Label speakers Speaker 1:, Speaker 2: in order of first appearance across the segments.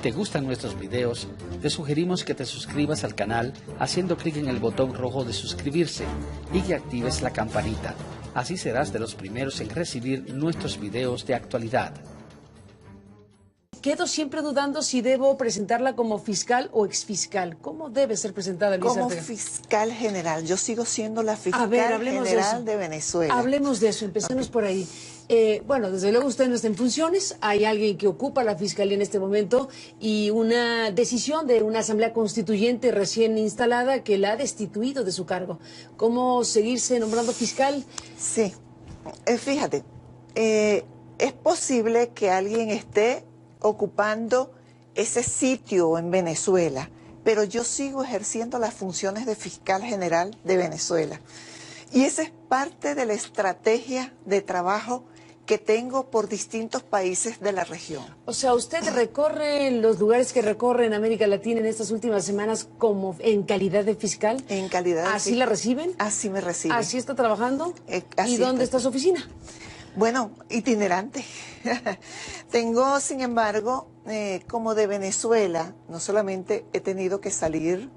Speaker 1: te gustan nuestros videos, te sugerimos que te suscribas al canal haciendo clic en el botón rojo de suscribirse y que actives la campanita. Así serás de los primeros en recibir nuestros videos de actualidad.
Speaker 2: Quedo siempre dudando si debo presentarla como fiscal o exfiscal. ¿Cómo debe ser presentada, Luisa
Speaker 3: Como
Speaker 2: Ortega?
Speaker 3: fiscal general. Yo sigo siendo la fiscal
Speaker 2: Hablemos
Speaker 3: general de Venezuela.
Speaker 2: Hablemos de eso, empecemos por ahí. Bueno, desde luego usted no está en funciones, hay alguien que ocupa la fiscalía en este momento y una decisión de una asamblea constituyente recién instalada que la ha destituido de su cargo. ¿Cómo seguirse nombrando fiscal?
Speaker 3: Sí, fíjate, es posible que alguien esté ocupando ese sitio en Venezuela, pero yo sigo ejerciendo las funciones de fiscal general de Venezuela. Y esa es parte de la estrategia de trabajo que tengo por distintos países de la región.
Speaker 2: O sea, ¿usted recorre los lugares que recorre en América Latina en estas últimas semanas como en calidad de fiscal?
Speaker 3: En calidad de
Speaker 2: ¿Así
Speaker 3: fiscal.
Speaker 2: la reciben?
Speaker 3: Así me reciben.
Speaker 2: ¿Así está trabajando?
Speaker 3: Así
Speaker 2: ¿Y dónde está su oficina?
Speaker 3: Bueno, itinerante. Tengo, sin embargo, como de Venezuela, no solamente he tenido que salir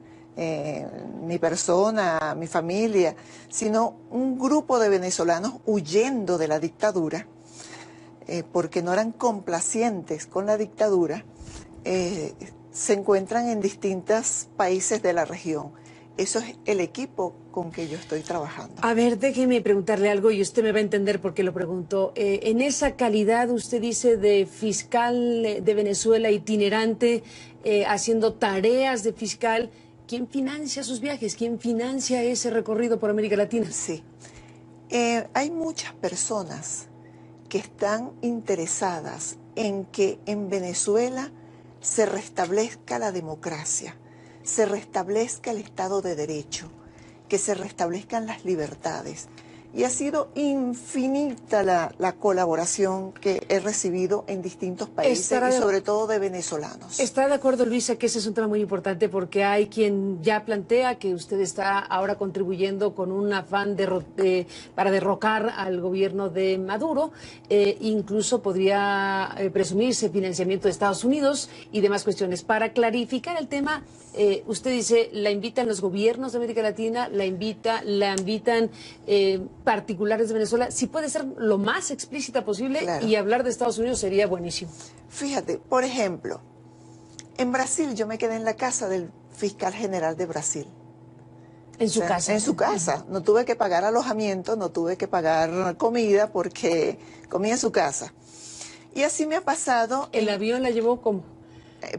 Speaker 3: mi persona, mi familia, sino un grupo de venezolanos huyendo de la dictadura, porque no eran complacientes con la dictadura, se encuentran en distintos países de la región. Eso es el equipo con que yo estoy trabajando.
Speaker 2: A ver, déjeme preguntarle algo y usted me va a entender por qué lo pregunto. En esa calidad, usted dice, de fiscal de Venezuela itinerante, haciendo tareas de fiscal, ¿quién financia sus viajes? ¿Quién financia ese recorrido por América Latina?
Speaker 3: Sí. Hay muchas personas que están interesadas en que en Venezuela se restablezca la democracia, se restablezca el Estado de Derecho, que se restablezcan las libertades. Y ha sido infinita la colaboración que he recibido en distintos países y sobre todo de venezolanos.
Speaker 2: ¿Está de acuerdo, Luisa, que ese es un tema muy importante porque hay quien ya plantea que usted está ahora contribuyendo con un afán para derrocar al gobierno de Maduro? Incluso podría presumirse financiamiento de Estados Unidos y demás cuestiones. Para clarificar el tema, usted dice, la invitan los gobiernos de América Latina, la invitan particulares de Venezuela. Si puede ser lo más explícita posible, claro, y hablar de Estados Unidos sería buenísimo.
Speaker 3: Fíjate, por ejemplo, en Brasil yo me quedé en la casa del fiscal general de Brasil.
Speaker 2: ¿En su casa?
Speaker 3: En su casa. No tuve que pagar alojamiento, no tuve que pagar comida porque comía en su casa. Y así me ha pasado...
Speaker 2: ¿El avión la llevó cómo?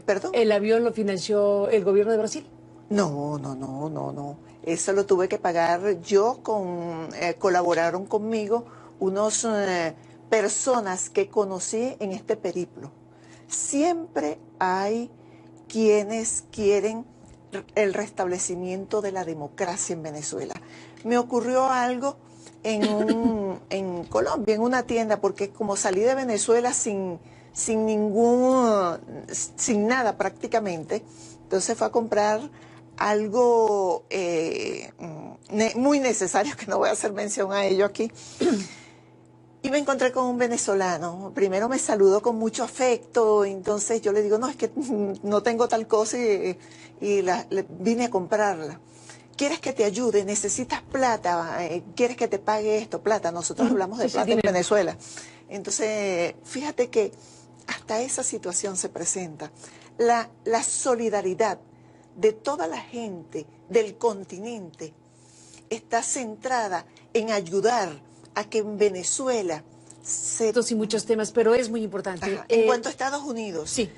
Speaker 3: ¿Perdón?
Speaker 2: ¿El avión lo financió el gobierno de Brasil?
Speaker 3: No. Eso lo tuve que pagar yo, colaboraron conmigo unos personas que conocí en este periplo. Siempre hay quienes quieren el restablecimiento de la democracia en Venezuela. Me ocurrió algo en Colombia, en una tienda, porque como salí de Venezuela sin nada prácticamente, entonces fue a comprar algo muy necesario, que no voy a hacer mención a ello aquí, y me encontré con un venezolano. Primero me saludó con mucho afecto, entonces yo le digo, no, es que no tengo tal cosa y vine a comprarla. ¿Quieres que te ayude? ¿Necesitas plata? ¿Quieres que te pague esto? Plata. Nosotros hablamos de plata en Venezuela. Entonces, fíjate que hasta esa situación se presenta. La solidaridad de toda la gente del continente está centrada en ayudar a que en Venezuela se...
Speaker 2: Estos y muchos temas, pero es muy importante.
Speaker 3: En cuanto a Estados Unidos,
Speaker 2: sí,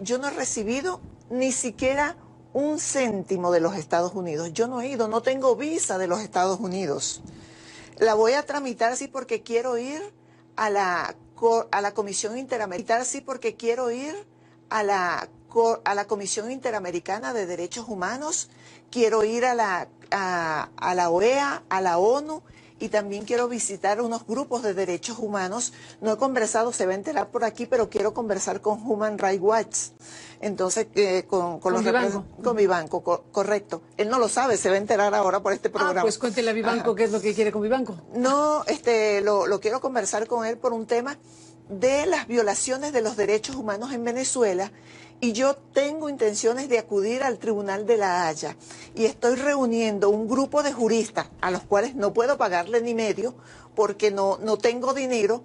Speaker 3: yo no he recibido ni siquiera un céntimo de los Estados Unidos. Yo no he ido, no tengo visa de los Estados Unidos. La voy a tramitar así porque quiero ir a la Comisión Interamericana, así porque quiero ir a la Comisión Interamericana de Derechos Humanos, quiero ir a la OEA, a la ONU, y también quiero visitar unos grupos de derechos humanos. No he conversado, se va a enterar por aquí, pero quiero conversar con Human Rights Watch. Entonces, con Vivanco, correcto. Él no lo sabe, se va a enterar ahora por este programa.
Speaker 2: Pues cuéntele a Vivanco qué es lo que quiere con Vivanco.
Speaker 3: No, lo quiero conversar con él por un tema de las violaciones de los derechos humanos en Venezuela, y yo tengo intenciones de acudir al Tribunal de La Haya, y estoy reuniendo un grupo de juristas a los cuales no puedo pagarle ni medio porque no tengo dinero.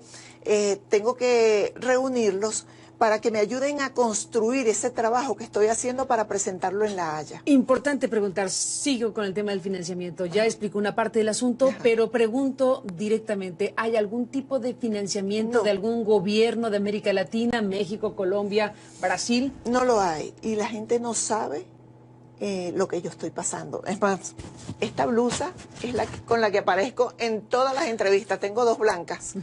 Speaker 3: Tengo que reunirlos para que me ayuden a construir ese trabajo que estoy haciendo para presentarlo en La Haya.
Speaker 2: Importante preguntar, sigo con el tema del financiamiento. Ya explico una parte del asunto, pero pregunto directamente, ¿hay algún tipo de financiamiento de algún gobierno de América Latina, México, Colombia, Brasil?
Speaker 3: No lo hay, y la gente no sabe lo que yo estoy pasando. Es más, esta blusa es con la que aparezco en todas las entrevistas. Tengo 2 blancas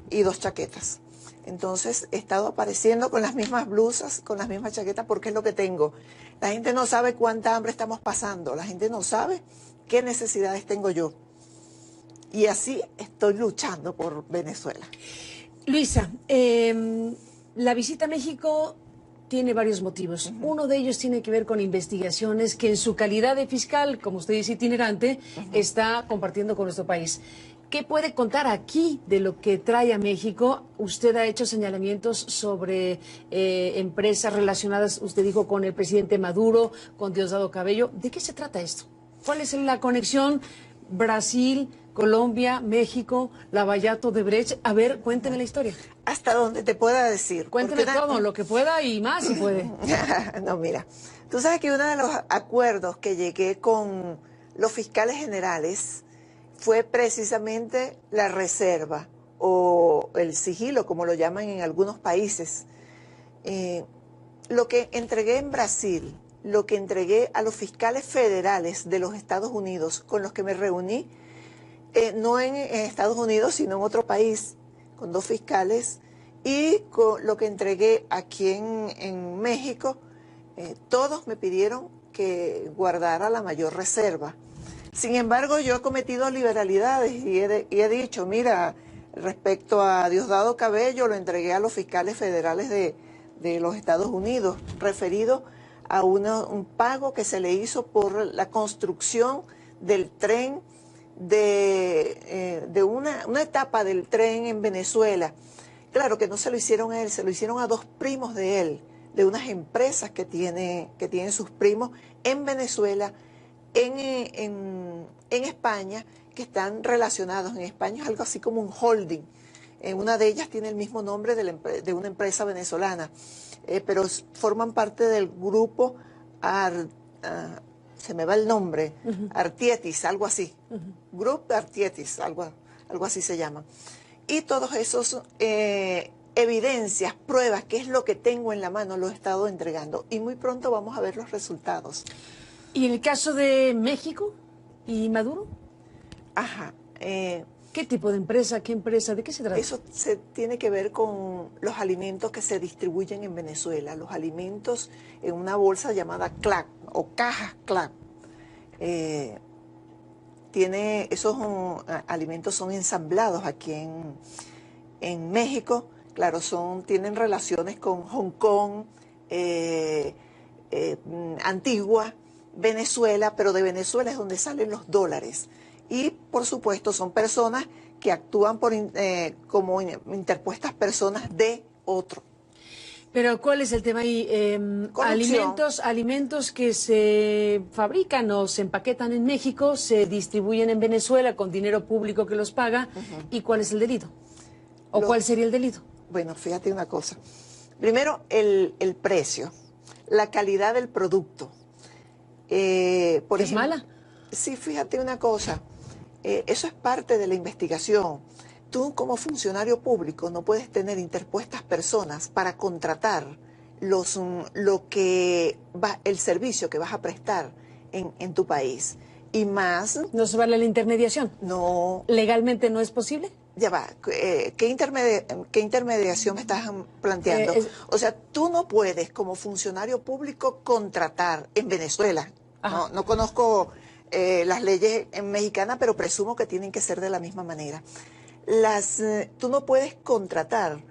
Speaker 3: y 2 chaquetas. Entonces he estado apareciendo con las mismas blusas, con las mismas chaquetas, porque es lo que tengo. La gente no sabe cuánta hambre estamos pasando. La gente no sabe qué necesidades tengo yo. Y así estoy luchando por Venezuela.
Speaker 2: Luisa, la visita a México tiene varios motivos. Uno de ellos tiene que ver con investigaciones que en su calidad de fiscal, como usted dice, itinerante, está compartiendo con nuestro país. ¿Qué puede contar aquí de lo que trae a México? Usted ha hecho señalamientos sobre empresas relacionadas, usted dijo, con el presidente Maduro, con Diosdado Cabello. ¿De qué se trata esto? ¿Cuál es la conexión Brasil, Colombia, México, Lavallato de Brecht? A ver, cuénteme la historia.
Speaker 3: Hasta donde te pueda decir.
Speaker 2: Cuénteme todo, lo que pueda y más si puede.
Speaker 3: No, mira, tú sabes que uno de los acuerdos que llegué con los fiscales generales fue precisamente la reserva o el sigilo, como lo llaman en algunos países. Lo que entregué en Brasil, lo que entregué a los fiscales federales de los Estados Unidos, con los que me reuní, no en Estados Unidos, sino en otro país, con 2 fiscales, y con lo que entregué aquí en México, todos me pidieron que guardara la mayor reserva. Sin embargo, yo he cometido liberalidades y he dicho, mira, respecto a Diosdado Cabello, lo entregué a los fiscales federales de los Estados Unidos, referido a un pago que se le hizo por la construcción del tren, de una etapa del tren en Venezuela. Claro que no se lo hicieron a él, se lo hicieron a 2 primos de él, de unas empresas que tienen sus primos en Venezuela, en España, que están relacionados. En España es algo así como un holding. Una de ellas tiene el mismo nombre de una empresa venezolana, pero forman parte del grupo se me va el nombre, Artietis, algo así. Grupo Artietis, algo así se llama. Y todos esos evidencias, pruebas, que es lo que tengo en la mano, lo he estado entregando. Y muy pronto vamos a ver los resultados.
Speaker 2: ¿Y en el caso de México y Maduro?
Speaker 3: Ajá.
Speaker 2: ¿Qué tipo de empresa? ¿Qué empresa? ¿De qué se trata?
Speaker 3: Eso se tiene que ver con los alimentos que se distribuyen en Venezuela, los alimentos en una bolsa llamada CLAC o caja CLAC. Esos alimentos son ensamblados aquí en México. Claro, tienen relaciones con Hong Kong, Antigua, Venezuela, pero de Venezuela es donde salen los dólares. Y, por supuesto, son personas que actúan como interpuestas personas de otro.
Speaker 2: Pero ¿cuál es el tema ahí? Alimentos que se fabrican o se empaquetan en México, se distribuyen en Venezuela con dinero público que los paga. ¿Y cuál es el delito? ¿O cuál sería el delito?
Speaker 3: Bueno, fíjate una cosa. Primero, el precio, la calidad del producto.
Speaker 2: ¿Es mala?
Speaker 3: Sí, fíjate una cosa. Eso es parte de la investigación. Tú, como funcionario público, no puedes tener interpuestas personas para contratar el servicio que vas a prestar en tu país. Y más...
Speaker 2: ¿No se vale la intermediación?
Speaker 3: No.
Speaker 2: ¿Legalmente no es posible?
Speaker 3: Ya va. ¿Qué intermediación me estás planteando? O sea, tú no puedes, como funcionario público, contratar en Venezuela. No conozco las leyes mexicanas, pero presumo que tienen que ser de la misma manera. Tú no puedes contratar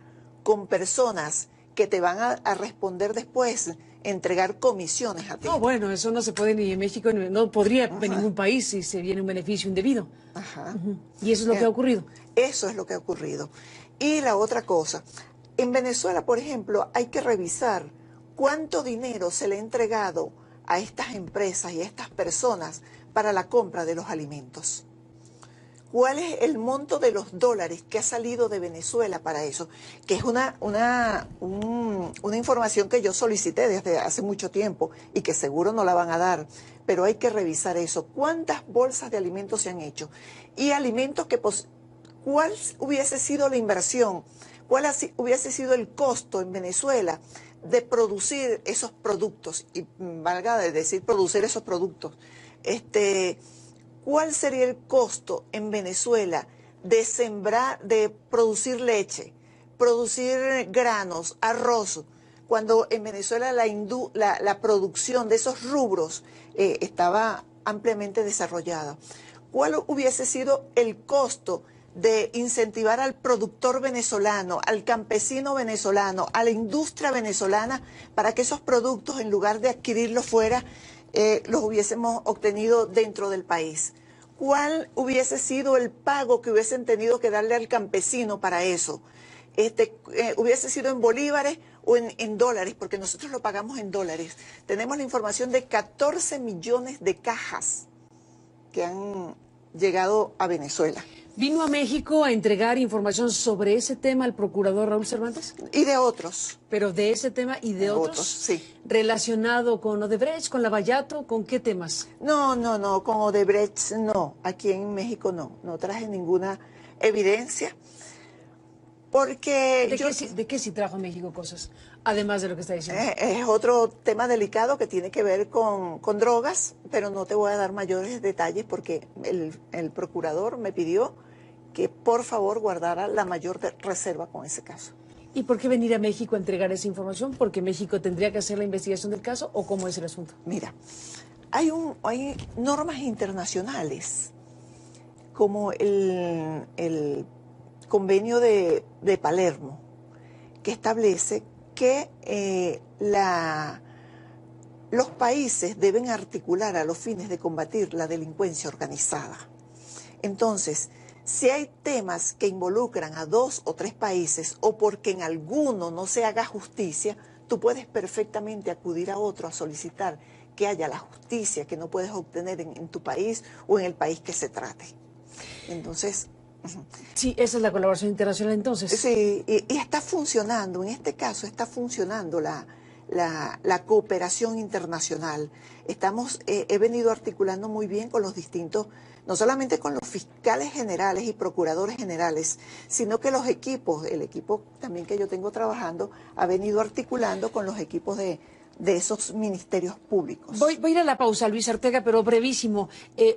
Speaker 3: con personas que te van a responder después, entregar comisiones a ti.
Speaker 2: No, bueno, eso no se puede ni en México, no podría en ningún país si se viene un beneficio indebido.
Speaker 3: Ajá.
Speaker 2: Y eso es lo que ha ocurrido.
Speaker 3: Eso es lo que ha ocurrido. Y la otra cosa, En Venezuela, por ejemplo, hay que revisar cuánto dinero se le ha entregado a estas empresas y a estas personas para la compra de los alimentos. ¿Cuál es el monto de los dólares que ha salido de Venezuela para eso? Que es una información que yo solicité desde hace mucho tiempo y que seguro no la van a dar, pero hay que revisar eso. ¿Cuántas bolsas de alimentos se han hecho? Y alimentos que, ¿cuál hubiese sido la inversión? ¿Cuál hubiese sido el costo en Venezuela de producir esos productos? Y valga de decir producir esos productos. ¿Cuál sería el costo en Venezuela de sembrar, de producir leche, producir granos, arroz, cuando en Venezuela la producción de esos rubros estaba ampliamente desarrollada? ¿Cuál hubiese sido el costo de incentivar al productor venezolano, al campesino venezolano, a la industria venezolana, para que esos productos, en lugar de adquirirlos fuera, los hubiésemos obtenido dentro del país? ¿Cuál hubiese sido el pago que hubiesen tenido que darle al campesino para eso? ¿Hubiese sido en bolívares o en dólares? Porque nosotros lo pagamos en dólares. Tenemos la información de 14 millones de cajas que han llegado a Venezuela.
Speaker 2: ¿Vino a México a entregar información sobre ese tema al procurador Raúl Cervantes?
Speaker 3: Y de otros.
Speaker 2: Pero de ese tema y de otros,
Speaker 3: sí.
Speaker 2: ¿Relacionado con Odebrecht, con Lavallato, con qué temas?
Speaker 3: No, con Odebrecht no. Aquí en México no traje ninguna evidencia. Porque
Speaker 2: ¿De qué sí trajo México cosas? Además de lo que está diciendo.
Speaker 3: Es otro tema delicado que tiene que ver con drogas, pero no te voy a dar mayores detalles porque el procurador me pidió que por favor guardara la mayor reserva con ese caso.
Speaker 2: ¿Y por qué venir a México a entregar esa información? ¿Porque México tendría que hacer la investigación del caso o cómo es el asunto?
Speaker 3: Mira, hay normas internacionales como el convenio de Palermo, que establece que los países deben articular a los fines de combatir la delincuencia organizada. Entonces, si hay temas que involucran a 2 o 3 países o porque en alguno no se haga justicia, tú puedes perfectamente acudir a otro a solicitar que haya la justicia que no puedes obtener en tu país o en el país que se trate. Entonces...
Speaker 2: Sí, esa es la colaboración internacional entonces.
Speaker 3: Sí, y está funcionando, en este caso está funcionando la cooperación internacional. He venido articulando muy bien con los distintos, no solamente con los fiscales generales y procuradores generales, sino que el equipo también que yo tengo trabajando, ha venido articulando con los equipos de esos ministerios públicos.
Speaker 2: Voy a ir a la pausa, Luis Ortega, pero brevísimo.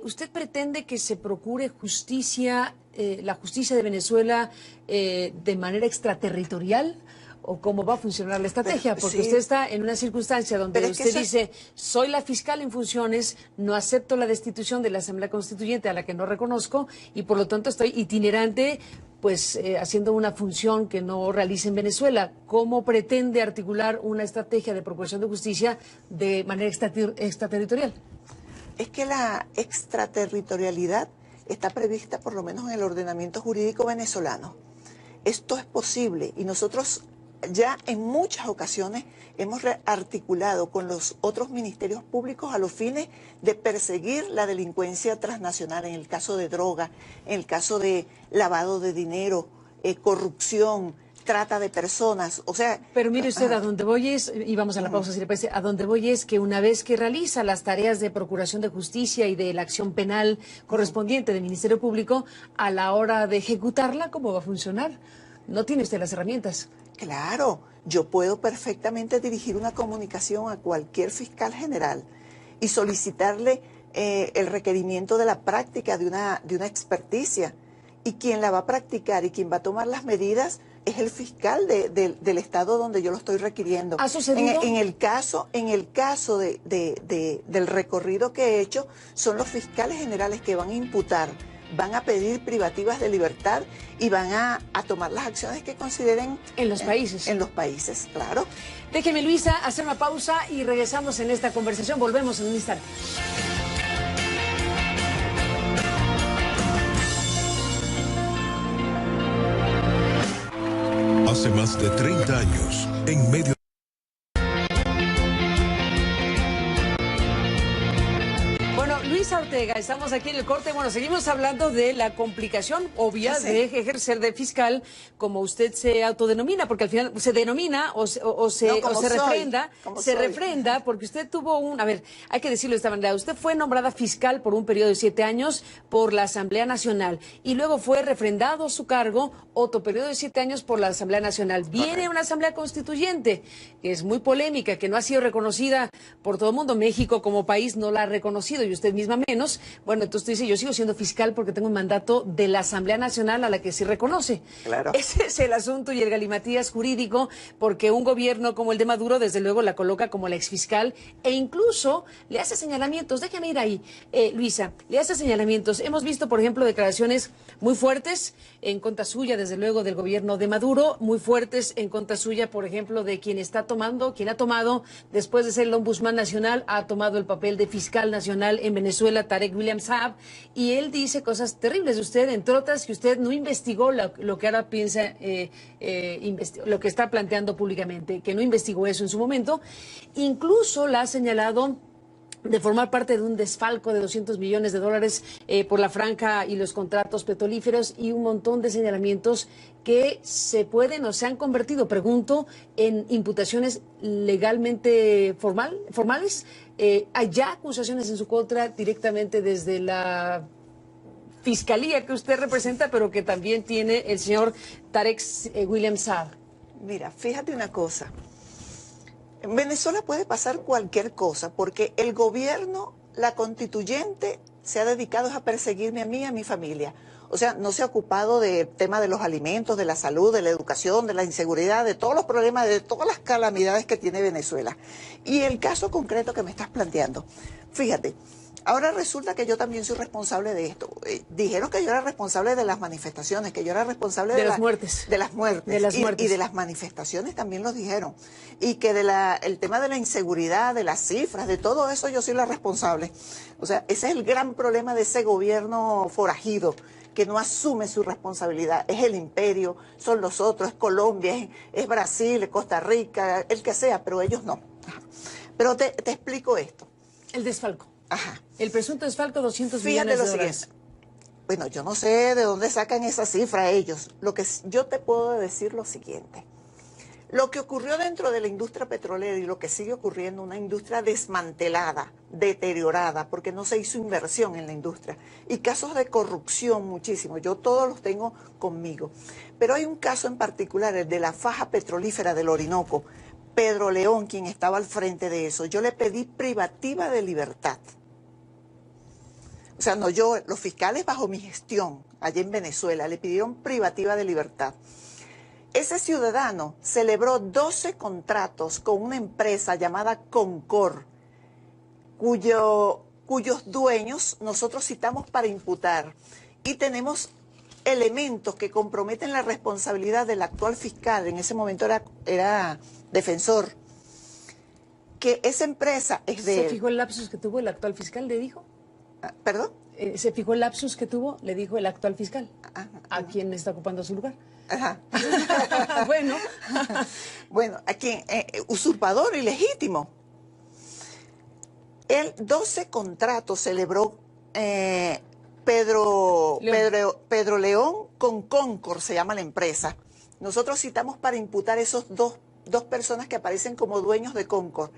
Speaker 2: ¿Usted pretende que se procure justicia, la justicia de Venezuela de manera extraterritorial? ¿O cómo va a funcionar la estrategia? Porque sí, usted está en una circunstancia donde usted dice, soy la fiscal en funciones, no acepto la destitución de la Asamblea Constituyente a la que no reconozco y por lo tanto estoy itinerante, pues haciendo una función que no realice en Venezuela. ¿Cómo pretende articular una estrategia de procuración de justicia de manera extraterritorial?
Speaker 3: Es que la extraterritorialidad está prevista por lo menos en el ordenamiento jurídico venezolano. Esto es posible y nosotros ya en muchas ocasiones hemos articulado con los otros ministerios públicos a los fines de perseguir la delincuencia transnacional, en el caso de droga, en el caso de lavado de dinero, corrupción, trata de personas, o sea...
Speaker 2: Pero mire usted, a donde voy es, y vamos a la pausa si le parece, a donde voy es que una vez que realiza las tareas de procuración de justicia y de la acción penal correspondiente del Ministerio Público, a la hora de ejecutarla, ¿cómo va a funcionar? No tiene usted las herramientas.
Speaker 3: Claro, yo puedo perfectamente dirigir una comunicación a cualquier fiscal general y solicitarle el requerimiento de la práctica de una experticia. Y quien la va a practicar y quien va a tomar las medidas es el fiscal del estado donde yo lo estoy requiriendo.
Speaker 2: ¿Ha sucedido?
Speaker 3: En el caso del recorrido que he hecho, son los fiscales generales que van a imputar, van a pedir privativas de libertad y van a tomar las acciones que consideren...
Speaker 2: En los países.
Speaker 3: En los países, claro.
Speaker 2: Déjeme, Luisa, hacer una pausa y regresamos en esta conversación. Volvemos en un instante.
Speaker 4: hace más de 30 años, en medio.
Speaker 2: Luisa Ortega, estamos aquí en el corte. Bueno, seguimos hablando de la complicación obvia de ejercer de fiscal, como usted se autodenomina, porque al final se denomina o se refrenda, porque usted tuvo a ver, hay que decirlo de esta manera, usted fue nombrada fiscal por un periodo de 7 años por la Asamblea Nacional y luego fue refrendado su cargo otro periodo de 7 años por la Asamblea Nacional. Viene una Asamblea Constituyente, que es muy polémica, que no ha sido reconocida por todo el mundo. México como país no la ha reconocido y usted misma menos. Bueno, entonces usted dice, yo sigo siendo fiscal porque tengo un mandato de la Asamblea Nacional a la que sí reconoce.
Speaker 3: Claro.
Speaker 2: Ese es el asunto y el galimatías jurídico, porque un gobierno como el de Maduro, desde luego, la coloca como la exfiscal e incluso le hace señalamientos. Déjame ir ahí, Luisa, le hace señalamientos. Hemos visto, por ejemplo, declaraciones muy fuertes en contra suya, desde luego, del gobierno de Maduro, muy fuertes en contra suya, por ejemplo, de quien ha tomado, después de ser el ombudsman nacional, ha tomado el papel de fiscal nacional en Venezuela, Tarek William Saab, y él dice cosas terribles de usted, entre otras que usted no investigó lo que ahora piensa, lo que está planteando públicamente, que no investigó eso en su momento. Incluso la ha señalado de formar parte de un desfalco de $200 millones por la franja y los contratos petrolíferos y un montón de señalamientos que se pueden o se han convertido, pregunto, en imputaciones legalmente formales. Hay ya acusaciones en su contra directamente desde la fiscalía que usted representa, pero que también tiene el señor Tarek William Saab.
Speaker 3: Mira, fíjate una cosa. En Venezuela puede pasar cualquier cosa porque el gobierno, la constituyente, se ha dedicado a perseguirme a mí y a mi familia. O sea, no se ha ocupado del tema de los alimentos, de la salud, de la educación, de la inseguridad, de todos los problemas, de todas las calamidades que tiene Venezuela. Y el caso concreto que me estás planteando, fíjate, ahora resulta que yo también soy responsable de esto. Dijeron que yo era responsable de las manifestaciones, que yo era responsable
Speaker 2: de las muertes.
Speaker 3: De las muertes.
Speaker 2: De las muertes.
Speaker 3: Y de las manifestaciones también lo dijeron. Y que el tema de la inseguridad, de las cifras, de todo eso yo soy la responsable. O sea, ese es el gran problema de ese gobierno forajido, que no asume su responsabilidad. Es el imperio, son los otros, es Colombia, es Brasil, es Costa Rica, el que sea, pero ellos no. Pero te explico esto.
Speaker 2: El desfalco.
Speaker 3: Ajá.
Speaker 2: El presunto desfalco, $200 millones de dólares.
Speaker 3: Bueno, yo no sé de dónde sacan esa cifra ellos. Lo que yo te puedo decir lo siguiente. Lo que ocurrió dentro de la industria petrolera y lo que sigue ocurriendo, una industria desmantelada, deteriorada, porque no se hizo inversión en la industria. Y casos de corrupción muchísimos. Yo todos los tengo conmigo. Pero hay un caso en particular, el de la faja petrolífera del Orinoco. Pedro León, quien estaba al frente de eso, yo le pedí privativa de libertad. O sea, no yo, los fiscales bajo mi gestión, allá en Venezuela, le pidieron privativa de libertad. Ese ciudadano celebró 12 contratos con una empresa llamada Concor, cuyos dueños nosotros citamos para imputar. Y tenemos elementos que comprometen la responsabilidad del actual fiscal, en ese momento era defensor, que esa empresa es de él.
Speaker 2: ¿Se fijó el lapsus que tuvo el actual fiscal, le dijo?
Speaker 3: ¿Perdón?
Speaker 2: ¿Se fijó el lapsus que tuvo, le dijo el actual fiscal? ¿A quién está ocupando su lugar?
Speaker 3: Ajá.
Speaker 2: Bueno.
Speaker 3: Bueno, ¿a quién? Usurpador ilegítimo. Él 12 contratos celebró Pedro León con Concor, se llama la empresa. Nosotros citamos para imputar esos dos personas que aparecen como dueños de Concor.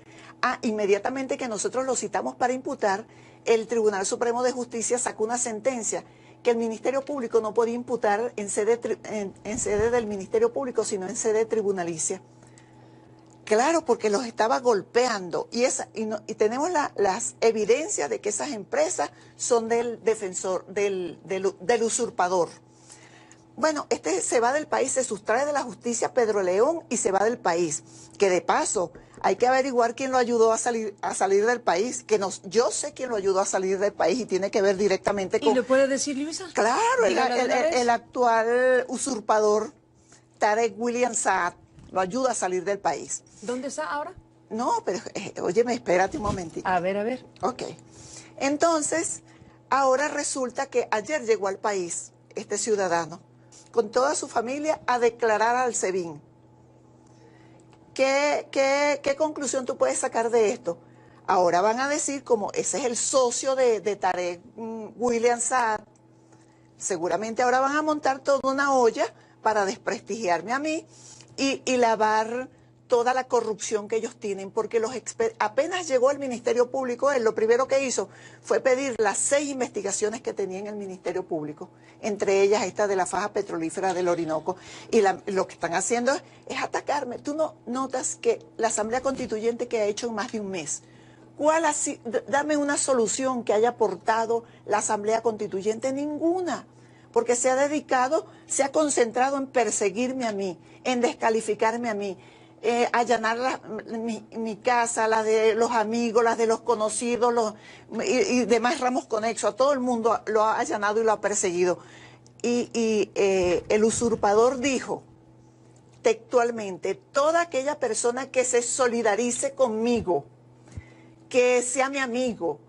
Speaker 3: Inmediatamente que nosotros los citamos para imputar, el Tribunal Supremo de Justicia sacó una sentencia que el Ministerio Público no podía imputar en sede del Ministerio Público, sino en sede tribunalicia. Claro, porque los estaba golpeando y tenemos las evidencias de que esas empresas son del defensor, del usurpador. Bueno, este se va del país, se sustrae de la justicia Pedro León y se va del país. Que de paso, hay que averiguar quién lo ayudó a salir del país. Yo sé quién lo ayudó a salir del país y tiene que ver directamente con...
Speaker 2: ¿Y lo puede decir, Luisa?
Speaker 3: Claro, el actual usurpador, Tarek William Saab, lo ayuda a salir del país.
Speaker 2: ¿Dónde está ahora?
Speaker 3: No, pero óyeme, espérate un momentito.
Speaker 2: A ver.
Speaker 3: Ok. Entonces, ahora resulta que ayer llegó al país este ciudadano con toda su familia a declarar al SEBIN. ¿Qué conclusión tú puedes sacar de esto? Ahora van a decir, como ese es el socio de Tarek William Saad, seguramente ahora van a montar toda una olla para desprestigiarme a mí y lavar toda la corrupción que ellos tienen, porque apenas llegó al Ministerio Público, él lo primero que hizo fue pedir las 6 investigaciones que tenía en el Ministerio Público, entre ellas esta de la faja petrolífera del Orinoco, y lo que están haciendo es atacarme. Tú no notas que la Asamblea Constituyente que ha hecho en más de un mes, dame una solución que haya aportado la Asamblea Constituyente? Ninguna, porque se ha concentrado en perseguirme a mí, en descalificarme a mí, allanar mi casa, la de los amigos, las de los conocidos, y demás ramos conexos. A todo el mundo lo ha allanado y lo ha perseguido. El usurpador dijo textualmente: toda aquella persona que se solidarice conmigo, que sea mi amigo,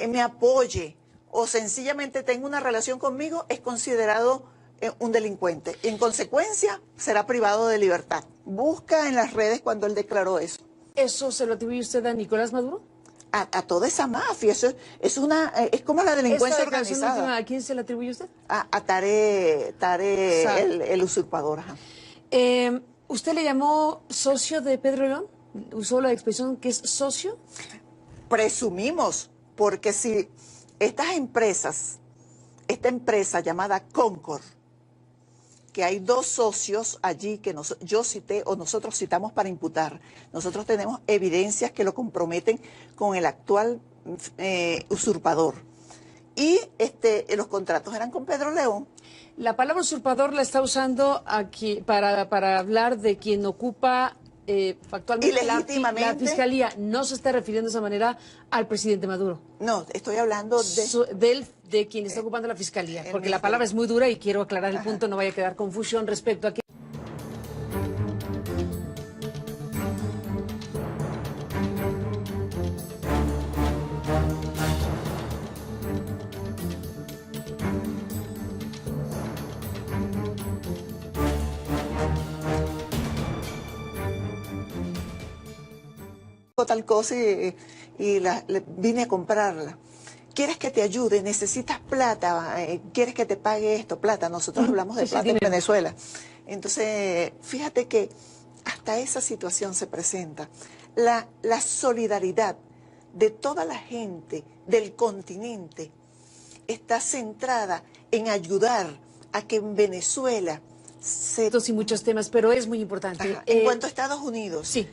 Speaker 3: me apoye o sencillamente tenga una relación conmigo, es considerado un delincuente. En consecuencia, será privado de libertad. Busca en las redes cuando él declaró eso.
Speaker 2: ¿Eso se lo atribuye usted a Nicolás Maduro?
Speaker 3: A toda esa mafia. Eso es como la delincuencia organizada.
Speaker 2: Última, ¿a quién se le atribuye usted?
Speaker 3: A Tarek el usurpador. Ajá.
Speaker 2: ¿Usted le llamó socio de Pedro León? ¿Usó la expresión que es socio?
Speaker 3: Presumimos, porque si esta empresa llamada Concord, que hay 2 socios allí que yo cité o nosotros citamos para imputar. Nosotros tenemos evidencias que lo comprometen con el actual usurpador. Y los contratos eran con Pedro León.
Speaker 2: La palabra usurpador la está usando aquí para hablar de quien ocupa factualmente la fiscalía. No se está refiriendo de esa manera al presidente Maduro.
Speaker 3: No, estoy hablando
Speaker 2: de quien está ocupando la fiscalía, porque la palabra es muy dura y quiero aclarar el punto, no vaya a quedar confusión respecto a que...
Speaker 3: tal cosa y vine a comprarla. ¿Quieres que te ayude? ¿Necesitas plata? ¿Quieres que te pague esto? Plata. Nosotros hablamos de plata en Venezuela. Entonces, fíjate que hasta esa situación se presenta. La solidaridad de toda la gente del continente está centrada en ayudar a que en Venezuela
Speaker 2: y muchos temas, pero es muy importante.
Speaker 3: En cuanto a Estados Unidos,
Speaker 2: sí.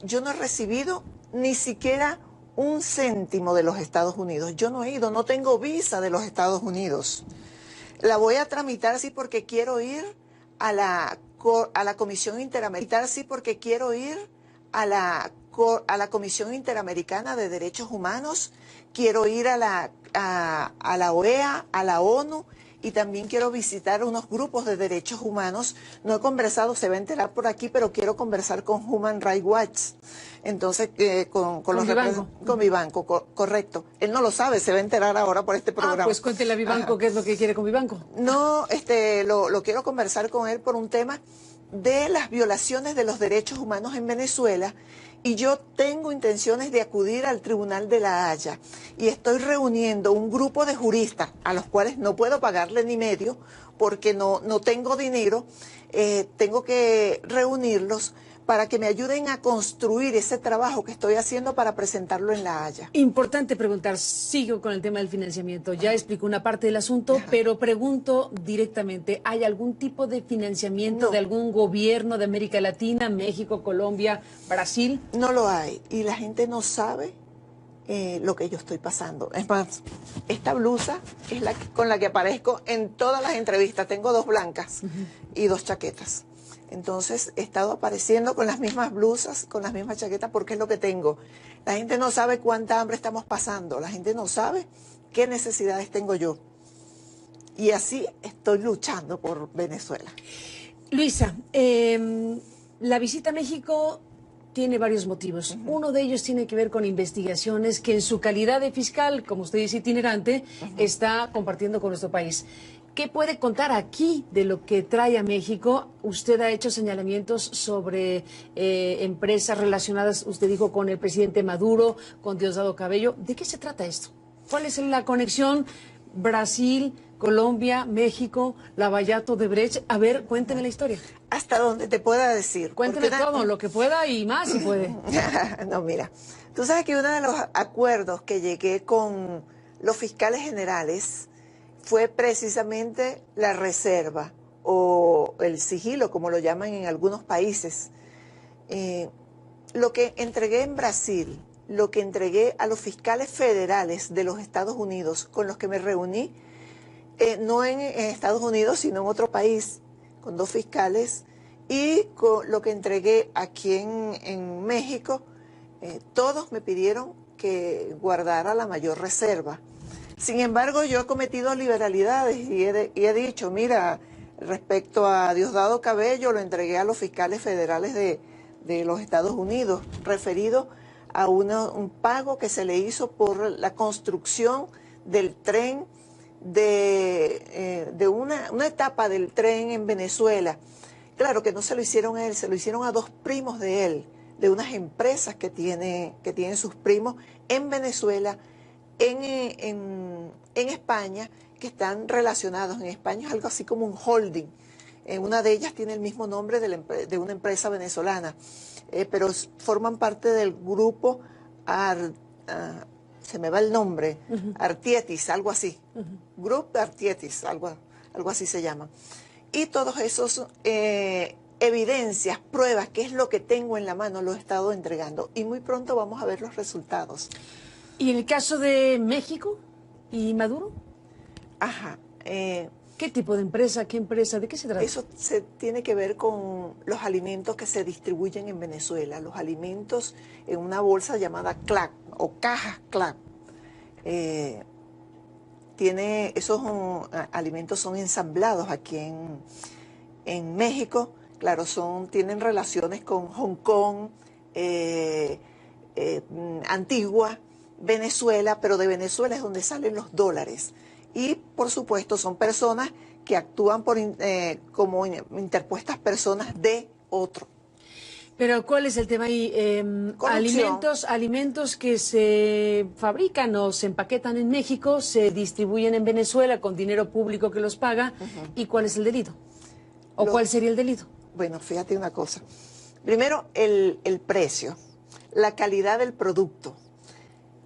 Speaker 3: Yo no he recibido ni siquiera un céntimo de los Estados Unidos. Yo no he ido, no tengo visa de los Estados Unidos. La voy a tramitar sí porque quiero ir a la Comisión Interamericana, sí porque quiero ir a la Comisión Interamericana de Derechos Humanos, quiero ir a la OEA, a la ONU, y también quiero visitar unos grupos de derechos humanos. No he conversado, se va a enterar por aquí, pero quiero conversar con Human Rights Watch. Entonces, con Vivanco, correcto. Él no lo sabe, se va a enterar ahora por este programa.
Speaker 2: Pues cuéntele a Vivanco qué es lo que quiere con Vivanco.
Speaker 3: No, lo quiero conversar con él por un tema de las violaciones de los derechos humanos en Venezuela, y yo tengo intenciones de acudir al Tribunal de La Haya y estoy reuniendo un grupo de juristas a los cuales no puedo pagarle ni medio porque no tengo dinero. Tengo que reunirlos para que me ayuden a construir ese trabajo que estoy haciendo para presentarlo en La Haya.
Speaker 2: Importante preguntar, sigo con el tema del financiamiento. Ya explico una parte del asunto, pero pregunto directamente, ¿hay algún tipo de financiamiento de algún gobierno de América Latina, México, Colombia, Brasil?
Speaker 3: No lo hay, y la gente no sabe lo que yo estoy pasando. Es más, esta blusa es con la que aparezco en todas las entrevistas. Tengo 2 blancas y 2 chaquetas. Entonces he estado apareciendo con las mismas blusas, con las mismas chaquetas, porque es lo que tengo. La gente no sabe cuánta hambre estamos pasando, la gente no sabe qué necesidades tengo yo. Y así estoy luchando por Venezuela.
Speaker 2: Luisa, la visita a México tiene varios motivos. Uno de ellos tiene que ver con investigaciones que en su calidad de fiscal, como usted dice, itinerante, está compartiendo con nuestro país. ¿Qué puede contar aquí de lo que trae a México? Usted ha hecho señalamientos sobre empresas relacionadas, usted dijo, con el presidente Maduro, con Diosdado Cabello. ¿De qué se trata esto? ¿Cuál es la conexión Brasil, Colombia, México, Lavallato, Odebrecht? A ver, cuénteme la historia.
Speaker 3: Hasta donde te pueda decir.
Speaker 2: Cuénteme todo, lo que pueda y más si puede.
Speaker 3: No, mira, tú sabes que uno de los acuerdos que llegué con los fiscales generales fue precisamente la reserva o el sigilo, como lo llaman en algunos países. Lo que entregué en Brasil, lo que entregué a los fiscales federales de los Estados Unidos, con los que me reuní, no en Estados Unidos, sino en otro país, con 2 fiscales, y con lo que entregué aquí en México, todos me pidieron que guardara la mayor reserva. Sin embargo, yo he cometido liberalidades y he dicho, mira, respecto a Diosdado Cabello, lo entregué a los fiscales federales de los Estados Unidos, referido a un pago que se le hizo por la construcción del tren, de una etapa del tren en Venezuela. Claro que no se lo hicieron a él, se lo hicieron a 2 primos de él, de unas empresas que tienen sus primos en Venezuela, en España, que están relacionados. En España es algo así como un holding. Una de ellas tiene el mismo nombre de una empresa venezolana, pero forman parte del grupo, se me va el nombre, Artietis, algo así. Grupo Artietis, algo así se llama. Y todos esos evidencias, pruebas, que es lo que tengo en la mano, lo he estado entregando. Y muy pronto vamos a ver los resultados.
Speaker 2: ¿Y en el caso de México y Maduro?
Speaker 3: Ajá.
Speaker 2: ¿Qué tipo de empresa? ¿Qué empresa? ¿De qué se trata?
Speaker 3: Eso se tiene que ver con los alimentos que se distribuyen en Venezuela, los alimentos en una bolsa llamada CLAC o caja CLAC. Esos alimentos son ensamblados aquí en México. Claro, tienen relaciones con Hong Kong, Antigua, Venezuela, pero de Venezuela es donde salen los dólares. Y, por supuesto, son personas que actúan como interpuestas personas de otro.
Speaker 2: Pero ¿cuál es el tema ahí? Alimentos que se fabrican o se empaquetan en México, se distribuyen en Venezuela con dinero público que los paga. ¿Y cuál es el delito? ¿O cuál sería el delito?
Speaker 3: Bueno, fíjate una cosa. Primero, el precio, la calidad del producto.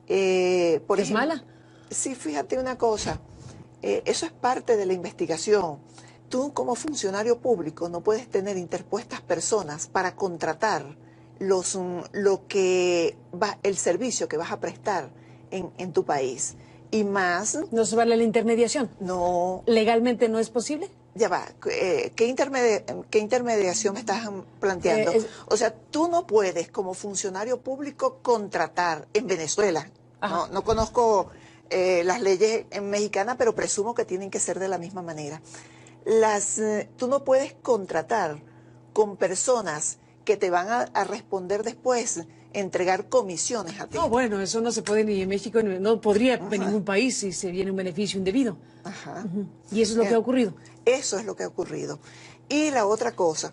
Speaker 2: ¿Es mala?
Speaker 3: Sí, fíjate una cosa. Eso es parte de la investigación. Tú, como funcionario público, no puedes tener interpuestas personas para contratar el servicio que vas a prestar en tu país. Y más...
Speaker 2: ¿No se vale la intermediación?
Speaker 3: No.
Speaker 2: ¿Legalmente no es posible?
Speaker 3: Ya va. ¿Qué intermediación me estás planteando? O sea, tú no puedes, como funcionario público, contratar en Venezuela. No conozco las leyes mexicanas, pero presumo que tienen que ser de la misma manera. Tú no puedes contratar con personas que te van a responder después, entregar comisiones a ti.
Speaker 2: No, bueno, eso no se puede ni en México, no podría en ningún país si se viene un beneficio indebido. Y eso es lo que ha ocurrido.
Speaker 3: Eso es lo que ha ocurrido. Y la otra cosa,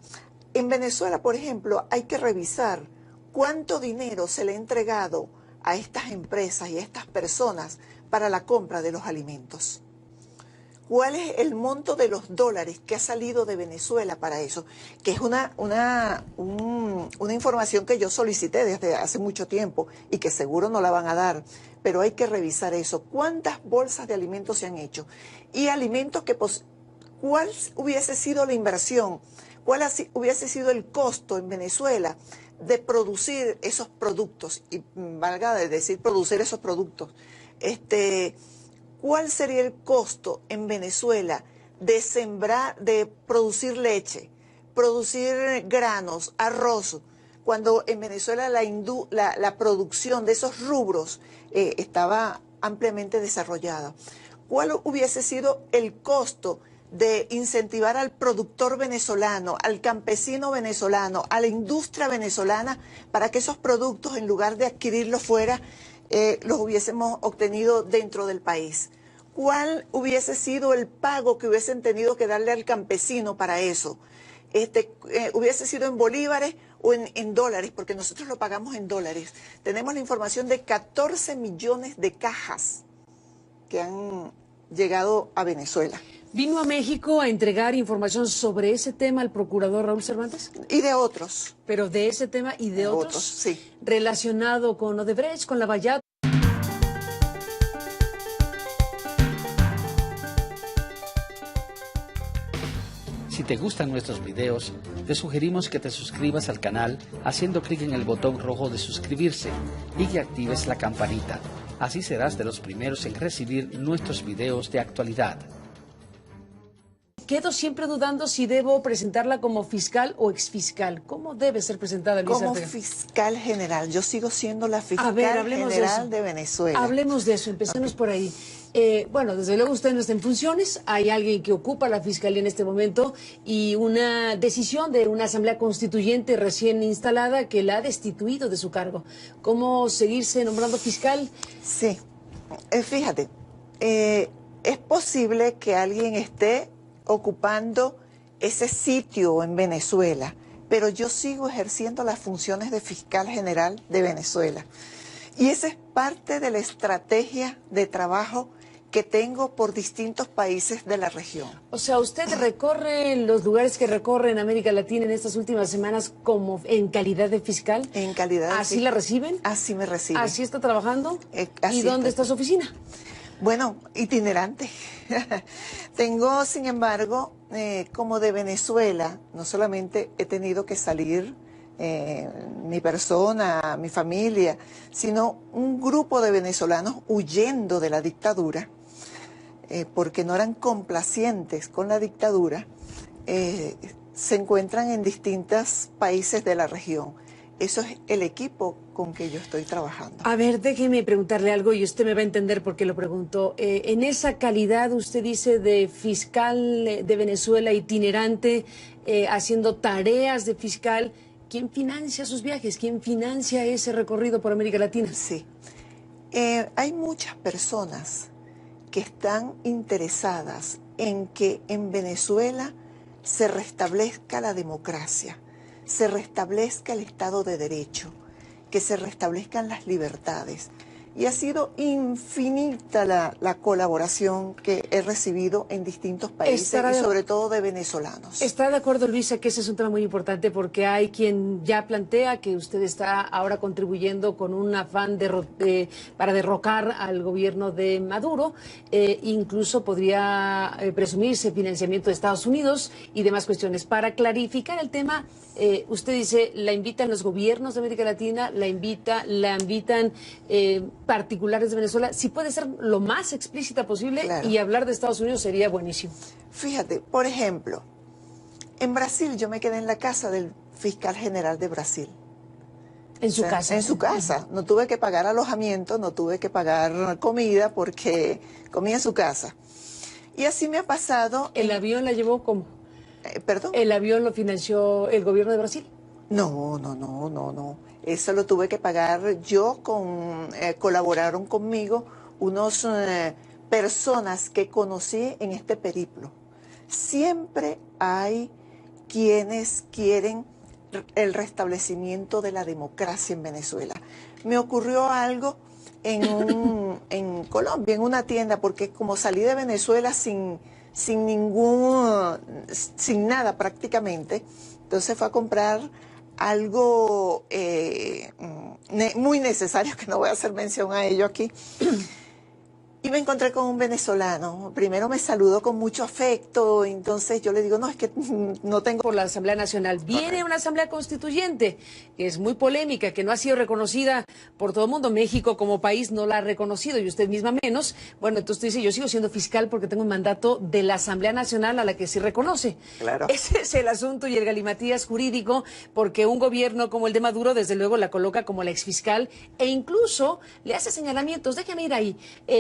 Speaker 3: en Venezuela, por ejemplo, hay que revisar cuánto dinero se le ha entregado a estas empresas y a estas personas para la compra de los alimentos. ¿Cuál es el monto de los dólares que ha salido de Venezuela para eso? Que es una información que yo solicité desde hace mucho tiempo y que seguro no la van a dar, pero hay que revisar eso. ¿Cuántas bolsas de alimentos se han hecho? Y alimentos ¿cuál hubiese sido la inversión? ¿Cuál hubiese sido el costo en Venezuela de producir esos productos? Y valga de decir producir esos productos. ¿Cuál sería el costo en Venezuela de producir leche, producir granos, arroz, cuando en Venezuela la producción de esos rubros estaba ampliamente desarrollada? ¿Cuál hubiese sido el costo de incentivar al productor venezolano, al campesino venezolano, a la industria venezolana, para que esos productos, en lugar de adquirirlos fuera, los hubiésemos obtenido dentro del país? ¿cuál hubiese sido el pago que hubiesen tenido que darle al campesino para eso? ¿Hubiese sido en bolívares o en dólares? Porque nosotros lo pagamos en dólares. Tenemos la información de 14 millones de cajas que han llegado a Venezuela.
Speaker 2: ¿Vino a México a entregar información sobre ese tema al procurador Raúl Cervantes?
Speaker 3: Y de otros.
Speaker 2: Pero de ese tema y de otros,
Speaker 3: sí.
Speaker 2: Relacionado con Odebrecht, con Lavallato.
Speaker 1: Si te gustan nuestros videos, te sugerimos que te suscribas al canal haciendo clic en el botón rojo de suscribirse y que actives la campanita. Así serás de los primeros en recibir nuestros videos de actualidad.
Speaker 2: Quedo siempre dudando si debo presentarla como fiscal o exfiscal. ¿Cómo debe ser presentada, Luisa
Speaker 3: Como
Speaker 2: Ortega?
Speaker 3: fiscal general. Yo sigo siendo la fiscal
Speaker 2: hablemos
Speaker 3: general de Venezuela.
Speaker 2: Hablemos de eso, empecemos por ahí. Bueno, desde luego usted no está en funciones, hay alguien que ocupa la fiscalía en este momento y una decisión de una asamblea constituyente recién instalada que la ha destituido de su cargo. ¿Cómo seguirse nombrando fiscal?
Speaker 3: Sí, fíjate, es posible que alguien esté ocupando ese sitio en Venezuela, pero yo sigo ejerciendo las funciones de fiscal general de Venezuela. Y esa es parte de la estrategia de trabajo que tengo por distintos países de la región.
Speaker 2: O sea, ¿usted recorre los lugares que recorre en América Latina en estas últimas semanas como en calidad de fiscal?
Speaker 3: En calidad de
Speaker 2: ¿Así la reciben?
Speaker 3: Así me reciben.
Speaker 2: ¿Así está trabajando?
Speaker 3: Así
Speaker 2: ¿Y dónde está su oficina?
Speaker 3: Bueno, itinerante. Tengo, sin embargo, como de Venezuela, no solamente he tenido que salir mi persona, mi familia, sino un grupo de venezolanos huyendo de la dictadura, porque no eran complacientes con la dictadura, se encuentran en distintos países de la región. Eso es el equipo con que yo estoy trabajando.
Speaker 2: A ver, déjeme preguntarle algo y usted me va a entender por qué lo pregunto. En esa calidad, usted dice de fiscal de Venezuela itinerante, haciendo tareas de fiscal, ¿quién financia sus viajes? ¿Quién financia ese recorrido por América Latina?
Speaker 3: Sí. Hay muchas personas que están interesadas en que en Venezuela se restablezca la democracia, se restablezca el Estado de Derecho, que se restablezcan las libertades. Y ha sido infinita la colaboración que he recibido en distintos países y sobre todo de venezolanos.
Speaker 2: ¿Está de acuerdo, Luisa, que ese es un tema muy importante porque hay quien ya plantea que usted está ahora contribuyendo con un afán para derrocar al gobierno de Maduro? Incluso podría presumirse financiamiento de Estados Unidos y demás cuestiones. Para clarificar el tema, usted dice, la invitan los gobiernos de América Latina, la invitan particulares de Venezuela. Si puede ser lo más explícita posible, claro, y hablar de Estados Unidos sería buenísimo.
Speaker 3: Fíjate, por ejemplo, en Brasil yo me quedé en la casa del fiscal general de Brasil.
Speaker 2: ¿En su casa?
Speaker 3: En su casa. No tuve que pagar alojamiento, no tuve que pagar comida porque comía en su casa. Y así me ha pasado...
Speaker 2: ¿El avión la llevó cómo?
Speaker 3: ¿Perdón?
Speaker 2: ¿El avión lo financió el gobierno de Brasil?
Speaker 3: No. Eso lo tuve que pagar yo, colaboraron conmigo unos personas que conocí en este periplo. Siempre hay quienes quieren el restablecimiento de la democracia en Venezuela. Me ocurrió algo en Colombia, en una tienda, porque como salí de Venezuela sin nada prácticamente, entonces fue a comprar algo muy necesario, que no voy a hacer mención a ello aquí, y me encontré con un venezolano. Primero me saludó con mucho afecto, entonces yo le digo, no, es que no tengo...
Speaker 2: Por la Asamblea Nacional. Viene una Asamblea Constituyente, que es muy polémica, que no ha sido reconocida por todo el mundo. México como país no la ha reconocido, y usted misma menos. Bueno, entonces usted dice, yo sigo siendo fiscal porque tengo un mandato de la Asamblea Nacional a la que sí reconoce.
Speaker 3: Claro.
Speaker 2: Ese es el asunto y el galimatías jurídico, porque un gobierno como el de Maduro, desde luego, la coloca como la exfiscal e incluso le hace señalamientos. Déjame ir ahí,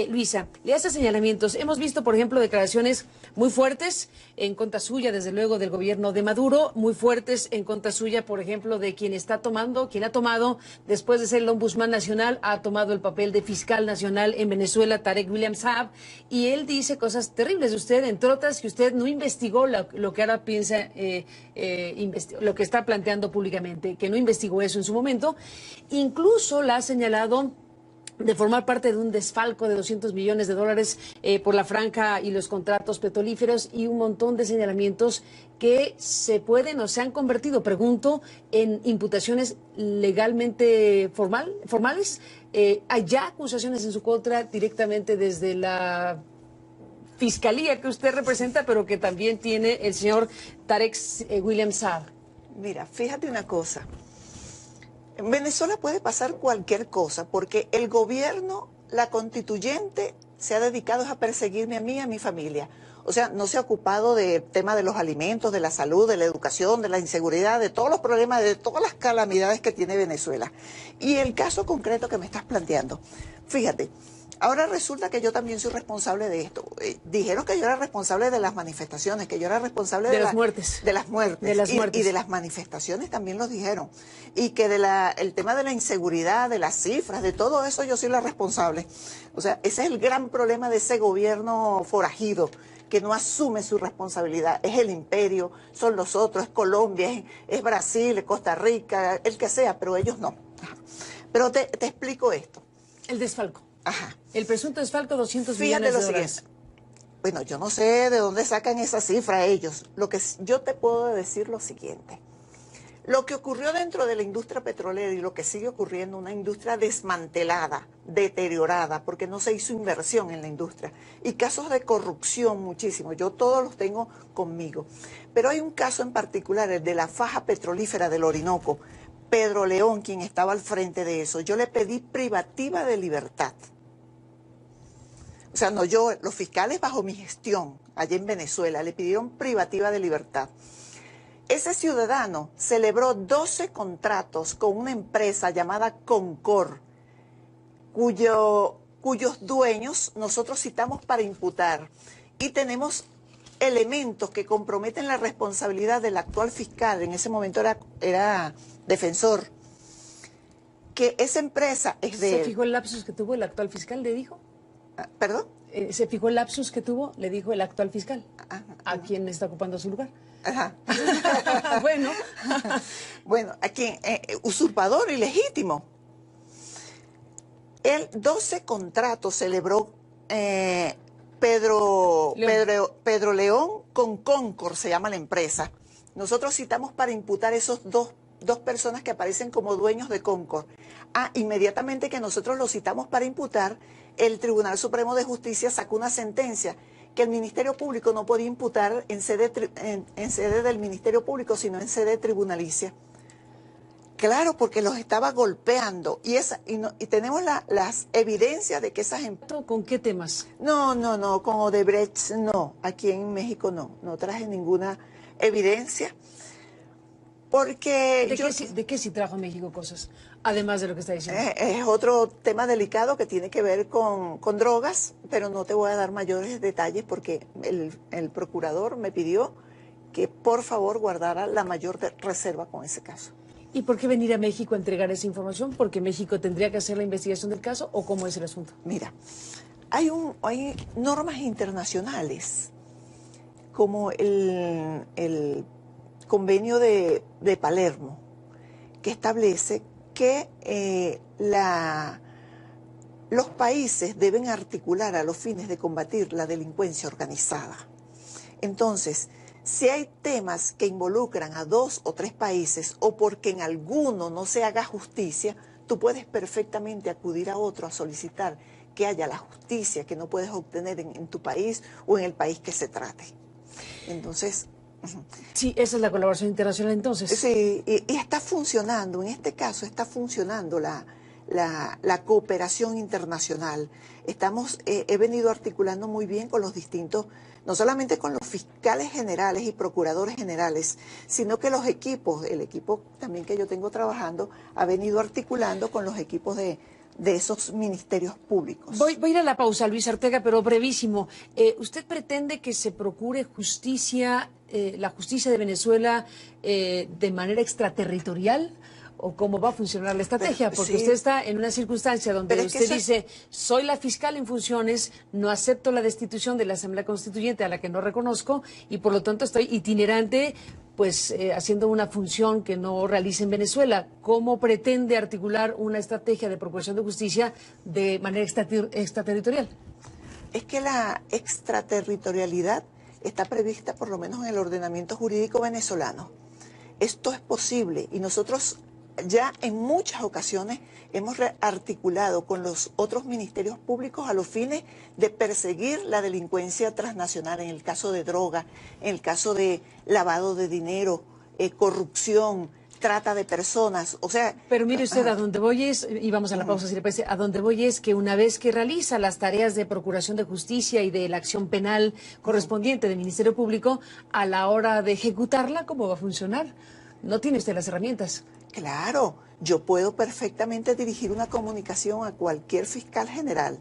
Speaker 2: Luisa. Televisa le hace señalamientos. Hemos visto, por ejemplo, declaraciones muy fuertes en contra suya, desde luego, del gobierno de Maduro, muy fuertes en contra suya, por ejemplo, de quien ha tomado, después de ser el ombudsman nacional, ha tomado el papel de fiscal nacional en Venezuela, Tarek William Saab, y él dice cosas terribles de usted, entre otras, que usted no investigó lo que ahora piensa, lo que está planteando públicamente, que no investigó eso en su momento. Incluso la ha señalado de formar parte de un desfalco de $200 millones por la franja y los contratos petrolíferos, y un montón de señalamientos que se pueden o se han convertido, pregunto, en imputaciones legalmente formales. Hay ya acusaciones en su contra directamente desde la fiscalía que usted representa, pero que también tiene el señor Tarek William Saab.
Speaker 3: Mira, fíjate una cosa. En Venezuela puede pasar cualquier cosa, porque el gobierno, la constituyente, se ha dedicado a perseguirme a mí y a mi familia. O sea, no se ha ocupado del tema de los alimentos, de la salud, de la educación, de la inseguridad, de todos los problemas, de todas las calamidades que tiene Venezuela. Y el caso concreto que me estás planteando, fíjate, ahora resulta que yo también soy responsable de esto. Dijeron que yo era responsable de las manifestaciones, que yo era responsable
Speaker 2: de las muertes.
Speaker 3: De las muertes.
Speaker 2: De las muertes.
Speaker 3: Y de las manifestaciones también lo dijeron. Y que el tema de la inseguridad, de las cifras, de todo eso yo soy la responsable. O sea, ese es el gran problema de ese gobierno forajido, que no asume su responsabilidad. Es el imperio, son los otros, es Colombia, es Brasil, es Costa Rica, el que sea, pero ellos no. Pero te explico esto.
Speaker 2: El desfalco.
Speaker 3: Ajá.
Speaker 2: El presunto desfalco, $200
Speaker 3: Fíjate
Speaker 2: millones.
Speaker 3: Lo siguiente. Bueno, yo no sé de dónde sacan esa cifra ellos. Lo que yo te puedo decir lo siguiente. Lo que ocurrió dentro de la industria petrolera y lo que sigue ocurriendo, una industria desmantelada, deteriorada, porque no se hizo inversión en la industria. Y casos de corrupción muchísimos. Yo todos los tengo conmigo. Pero hay un caso en particular, el de la faja petrolífera del Orinoco. Pedro León, quien estaba al frente de eso. Yo le pedí privativa de libertad. O sea, no yo, los fiscales bajo mi gestión, allá en Venezuela, le pidieron privativa de libertad. Ese ciudadano celebró 12 contratos con una empresa llamada Concor, cuyos dueños nosotros citamos para imputar. Y tenemos elementos que comprometen la responsabilidad del actual fiscal, en ese momento era defensor, que esa empresa es de...
Speaker 2: ¿Se fijó el lapsus que tuvo el actual fiscal, le dijo?
Speaker 3: ¿Perdón?
Speaker 2: ¿Se fijó el lapsus que tuvo, le dijo el actual fiscal, a quien está ocupando su lugar?
Speaker 3: Ajá.
Speaker 2: Bueno.
Speaker 3: Bueno, a quien usurpador ilegítimo. Él 12 contratos celebró Pedro León con Concor, se llama la empresa. Nosotros citamos para imputar esos dos personas que aparecen como dueños de Concor. Inmediatamente que nosotros los citamos para imputar, el Tribunal Supremo de Justicia sacó una sentencia que el Ministerio Público no podía imputar en sede del Ministerio Público, sino en sede tribunalicia. Claro, porque los estaba golpeando. Y tenemos las evidencias de que esas empresas...
Speaker 2: ¿Con qué temas?
Speaker 3: No, con Odebrecht no. Aquí en México no traje ninguna evidencia. Porque
Speaker 2: ¿De qué sí trajo México cosas? Además de lo que está diciendo.
Speaker 3: Es otro tema delicado que tiene que ver con drogas, pero no te voy a dar mayores detalles porque el procurador me pidió que por favor guardara la mayor reserva con ese caso.
Speaker 2: ¿Y por qué venir a México a entregar esa información? ¿Porque México tendría que hacer la investigación del caso o cómo es el asunto?
Speaker 3: Mira, hay normas internacionales como el convenio de Palermo, que establece que los países deben articular a los fines de combatir la delincuencia organizada. Entonces, si hay temas que involucran a 2 o 3 países o porque en alguno no se haga justicia, tú puedes perfectamente acudir a otro a solicitar que haya la justicia que no puedes obtener en tu país o en el país que se trate. Entonces...
Speaker 2: Sí, esa es la colaboración internacional entonces.
Speaker 3: Sí, y está funcionando, en este caso está funcionando la cooperación internacional. He venido articulando muy bien con los distintos, no solamente con los fiscales generales y procuradores generales, sino que el equipo también que yo tengo trabajando, ha venido articulando con los equipos de de esos ministerios públicos.
Speaker 2: Voy a ir a la pausa, Luis Ortega, pero brevísimo. ¿Usted pretende que se procure justicia, la justicia de Venezuela de manera extraterritorial? ¿O cómo va a funcionar la estrategia? Porque usted está en una circunstancia donde usted dice, soy la fiscal en funciones, no acepto la destitución de la Asamblea Constituyente a la que no reconozco y por lo tanto estoy itinerante, pues haciendo una función que no realice en Venezuela. ¿Cómo pretende articular una estrategia de procuración de justicia de manera extraterritorial?
Speaker 3: Es que la extraterritorialidad está prevista por lo menos en el ordenamiento jurídico venezolano. Esto es posible y nosotros ya en muchas ocasiones hemos articulado con los otros ministerios públicos a los fines de perseguir la delincuencia transnacional, en el caso de droga, en el caso de lavado de dinero, corrupción, trata de personas, o sea...
Speaker 2: Pero mire usted, a donde voy es, y vamos a la pausa si le parece, a donde voy es que una vez que realiza las tareas de procuración de justicia y de la acción penal correspondiente del Ministerio Público, a la hora de ejecutarla, ¿cómo va a funcionar? No tiene usted las herramientas.
Speaker 3: Claro, yo puedo perfectamente dirigir una comunicación a cualquier fiscal general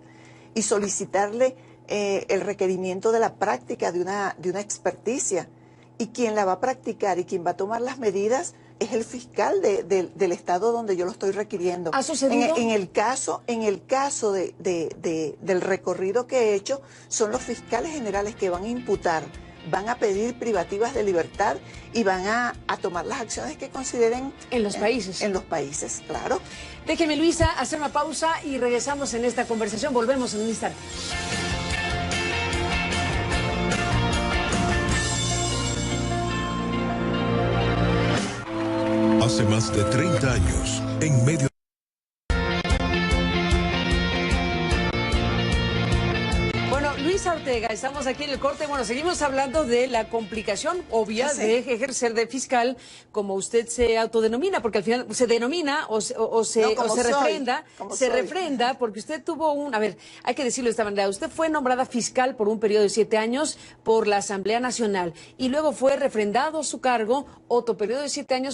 Speaker 3: y solicitarle el requerimiento de la práctica de una experticia. Y quien la va a practicar y quien va a tomar las medidas es el fiscal del estado donde yo lo estoy requiriendo.
Speaker 2: ¿Ha sucedido?
Speaker 3: En el caso del recorrido que he hecho, son los fiscales generales que van a imputar, van a pedir privativas de libertad y van a tomar las acciones que consideren...
Speaker 2: En los países.
Speaker 3: En los países, claro.
Speaker 2: Déjeme, Luisa, hacer una pausa y regresamos en esta conversación. Volvemos en un instante.
Speaker 4: Hace más de 30 años, en medio
Speaker 2: Luisa Ortega, estamos aquí en el corte. Bueno, seguimos hablando de la complicación obvia de ejercer de fiscal, como usted se autodenomina, porque al final se denomina o se refrenda, porque usted tuvo a ver, hay que decirlo de esta manera, usted fue nombrada fiscal por un periodo de 7 años por la Asamblea Nacional y luego fue refrendado su cargo otro periodo de 7 años